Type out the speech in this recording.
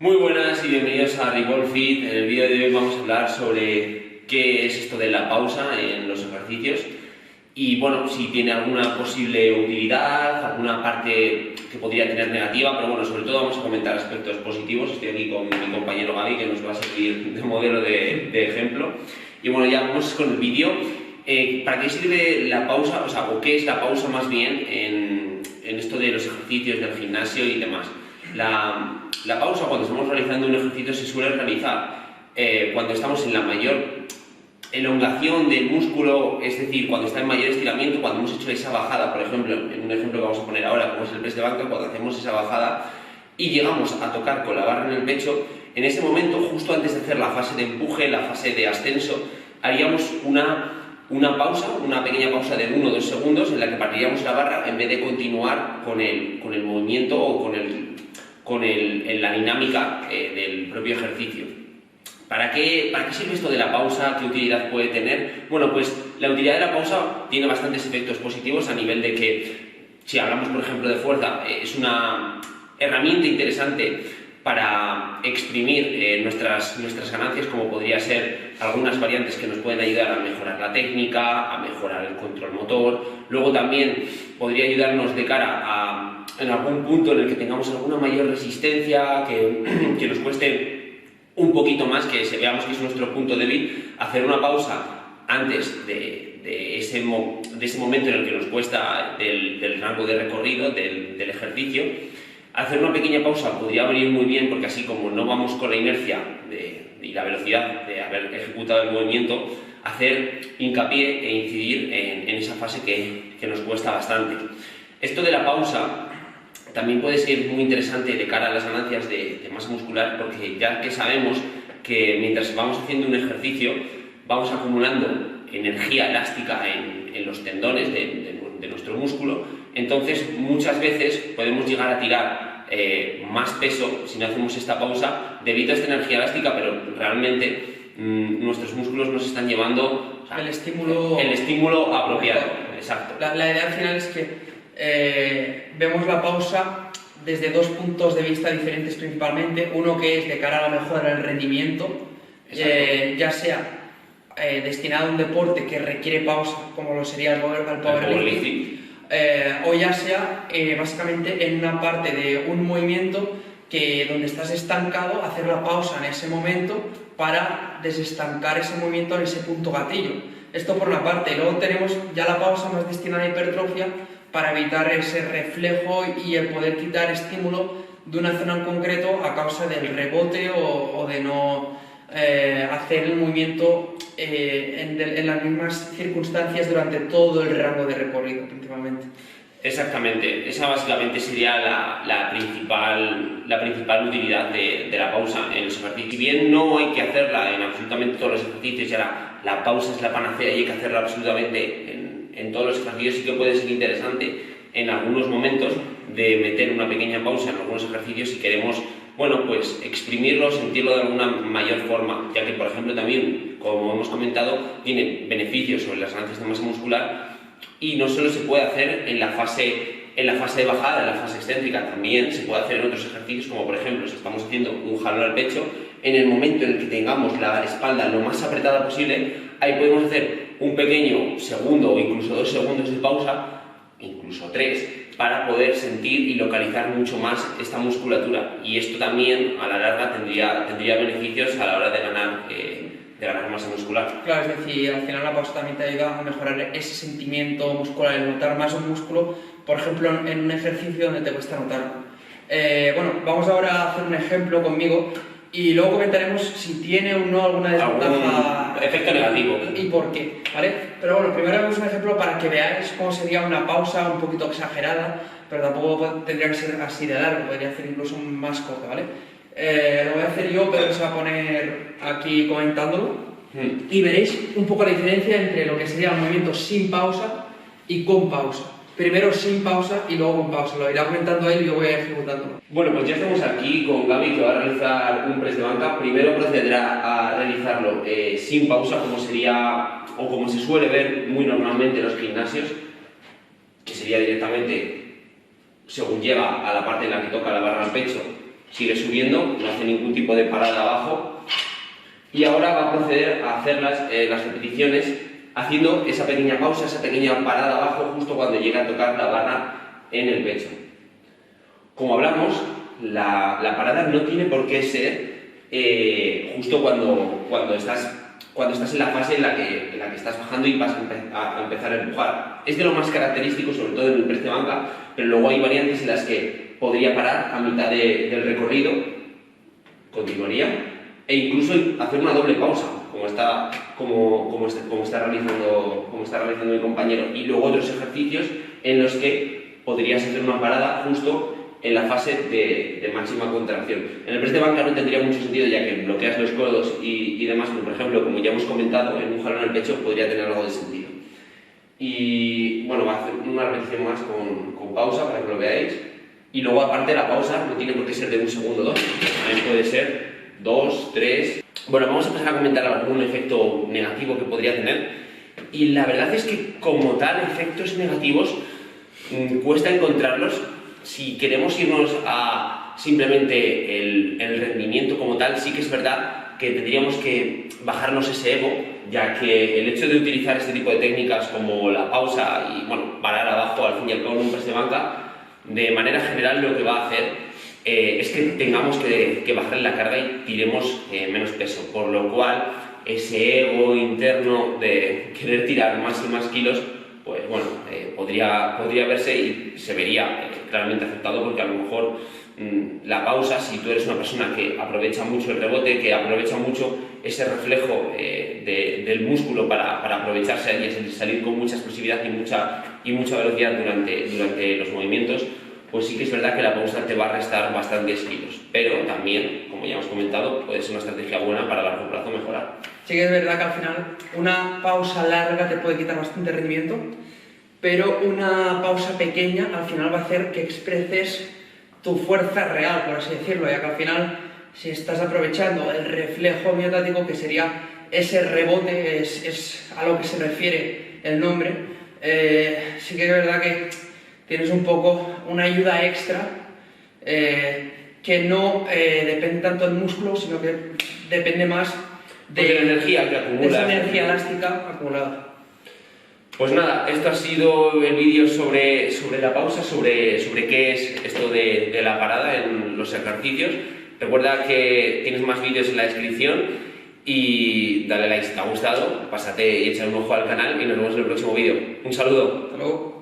Muy buenas y bienvenidos a Revolve Fit. En el vídeo de hoy vamos a hablar sobre qué es esto de la pausa en los ejercicios y bueno, si tiene alguna posible utilidad, alguna parte que podría tener negativa, pero bueno, sobre todo vamos a comentar aspectos positivos. Estoy aquí con mi compañero Gaby, que nos va a servir de modelo de ejemplo. Y bueno, ya vamos con el vídeo. ¿Para qué sirve la pausa? O qué es la pausa más bien en esto de los ejercicios del gimnasio y demás. La pausa, cuando estamos realizando un ejercicio, se suele realizar cuando estamos en la mayor elongación del músculo, es decir, cuando está en mayor estiramiento, cuando hemos hecho esa bajada, por ejemplo, en un ejemplo que vamos a poner ahora, como es el press de banca, cuando hacemos esa bajada y llegamos a tocar con la barra en el pecho, en ese momento, justo antes de hacer la fase de empuje, la fase de ascenso, haríamos una pausa, una pequeña pausa de 1 o 2 segundos en la que partiríamos la barra en vez de continuar con el movimiento o con la dinámica del propio ejercicio. ¿Para qué sirve esto de la pausa? ¿Qué utilidad puede tener? Bueno, pues la utilidad de la pausa tiene bastantes efectos positivos a nivel de que, si hablamos por ejemplo de fuerza, es una herramienta interesante para exprimir nuestras ganancias, como podría ser algunas variantes que nos pueden ayudar a mejorar la técnica, a mejorar el control motor. Luego también podría ayudarnos de cara a, en algún punto en el que tengamos alguna mayor resistencia, que nos cueste un poquito más, que veamos que es nuestro punto débil, hacer una pausa antes de ese momento en el que nos cuesta del rango de recorrido del ejercicio. Hacer una pequeña pausa podría venir muy bien, porque así como no vamos con la inercia y la velocidad de haber ejecutado el movimiento, hacer hincapié e incidir en esa fase que nos cuesta bastante. Esto de la pausa también puede ser muy interesante de cara a las ganancias de masa muscular, porque ya que sabemos que mientras vamos haciendo un ejercicio vamos acumulando energía elástica en los tendones de nuestro músculo, entonces muchas veces podemos llegar a tirar más peso si no hacemos esta pausa debido a esta energía elástica, pero realmente nuestros músculos nos están llevando el estímulo apropiado. Exacto. La idea al final es que vemos la pausa desde dos puntos de vista diferentes principalmente. Uno que es de cara a la mejora del rendimiento, ya sea destinado a un deporte que requiere pausa, como lo sería el powerlifting, o ya sea básicamente en una parte de un movimiento donde estás estancado, hacer la pausa en ese momento para desestancar ese movimiento en ese punto gatillo. Esto por una parte. Luego tenemos ya la pausa más destinada a hipertrofia, para evitar ese reflejo y el poder quitar estímulo de una zona en concreto a causa del rebote o de no hacer el movimiento en las mismas circunstancias durante todo el rango de recorrido, principalmente. Exactamente, esa básicamente sería la principal utilidad de la pausa en los ejercicios. Si bien no hay que hacerla en absolutamente todos los ejercicios, y ahora la pausa es la panacea y hay que hacerla absolutamente en todos los ejercicios, sí que puede ser interesante en algunos momentos de meter una pequeña pausa en algunos ejercicios si queremos, bueno, pues exprimirlo, sentirlo de alguna mayor forma, ya que por ejemplo también, como hemos comentado, tiene beneficios sobre las ganancias de masa muscular. Y no solo se puede hacer en la fase de bajada, en la fase excéntrica, también se puede hacer en otros ejercicios, como por ejemplo si estamos haciendo un jalón al pecho, en el momento en el que tengamos la espalda lo más apretada posible, ahí podemos hacer un pequeño segundo o incluso 2 segundos de pausa, incluso 3, para poder sentir y localizar mucho más esta musculatura. Y esto también a la larga tendría beneficios a la hora de ganar masa muscular. Claro, es decir, al final la pausa también te ayuda a mejorar ese sentimiento muscular, el notar más un músculo, por ejemplo, en un ejercicio donde te cuesta notarlo. Bueno, vamos ahora a hacer un ejemplo conmigo y luego comentaremos si tiene o no alguna desventaja, algún efecto negativo y por qué, ¿vale? Pero bueno, primero vemos un ejemplo para que veáis cómo sería una pausa un poquito exagerada, pero tampoco tendría que ser así de largo, podría ser incluso más corta, ¿vale? Lo voy a hacer yo, pero se va a poner aquí comentándolo y veréis un poco la diferencia entre lo que sería un movimiento sin pausa y con pausa. Primero sin pausa y luego con pausa. Lo irá comentando él y yo voy ejecutando. Bueno, pues ya estamos aquí con Gaby, que va a realizar un press de banca. Primero procederá a realizarlo sin pausa, como sería o como se suele ver muy normalmente en los gimnasios, que sería directamente según llega a la parte en la que toca la barra al pecho, sigue subiendo, no hace ningún tipo de parada abajo y ahora va a proceder a hacer las repeticiones haciendo esa pequeña pausa, esa pequeña parada abajo justo cuando llega a tocar la barra en el pecho. Como hablamos, la parada no tiene por qué ser justo cuando estás en la fase en la que estás bajando y vas a empezar a empujar. Es de lo más característico, sobre todo en el press de banca, pero luego hay variantes en las que podría parar a mitad del recorrido, continuaría, e incluso hacer una doble pausa, como está realizando mi compañero, y luego otros ejercicios en los que podrías hacer una parada justo en la fase de máxima contracción. En el press de banca no tendría mucho sentido, ya que bloqueas los codos y demás, pero por ejemplo, como ya hemos comentado, en un jalón al pecho podría tener algo de sentido. Y bueno, va a hacer una repetición más con pausa para que lo veáis. Y luego, aparte, la pausa no tiene por qué ser de 1 segundo o 2, también puede ser 2, 3. Bueno, vamos a empezar a comentar algún efecto negativo que podría tener. Y la verdad es que, como tal, efectos negativos cuesta encontrarlos. Si queremos irnos a simplemente el rendimiento como tal, sí que es verdad que tendríamos que bajarnos ese ego, ya que el hecho de utilizar este tipo de técnicas como la pausa y bueno, parar abajo al fin y al cabo en un press de banca, de manera general lo que va a hacer es que tengamos que bajar la carga y tiremos menos peso, por lo cual ese ego interno de querer tirar más y más kilos, pues bueno, podría verse y se vería claramente afectado, porque a lo mejor la pausa, si tú eres una persona que aprovecha mucho el rebote, que aprovecha mucho ese reflejo del músculo para aprovecharse y salir con mucha explosividad y mucha velocidad durante los movimientos, pues sí que es verdad que la pausa te va a restar bastantes kilos, pero también, como ya hemos comentado, puede ser una estrategia buena para a largo plazo mejorar. Sí que es verdad que al final una pausa larga te puede quitar bastante rendimiento, pero una pausa pequeña al final va a hacer que expreses tu fuerza real, por así decirlo, ya que al final, si estás aprovechando el reflejo miotático, que sería ese rebote, es a lo que se refiere el nombre, sí que es verdad que tienes un poco una ayuda extra que no depende tanto del músculo, sino que depende más de la energía que acumulas, esa energía elástica acumulada. Pues nada, esto ha sido el vídeo sobre la pausa, sobre qué es esto de la parada en los ejercicios. Recuerda que tienes más vídeos en la descripción y dale like si te ha gustado, pásate y echa un ojo al canal y nos vemos en el próximo vídeo. Un saludo. Hasta luego.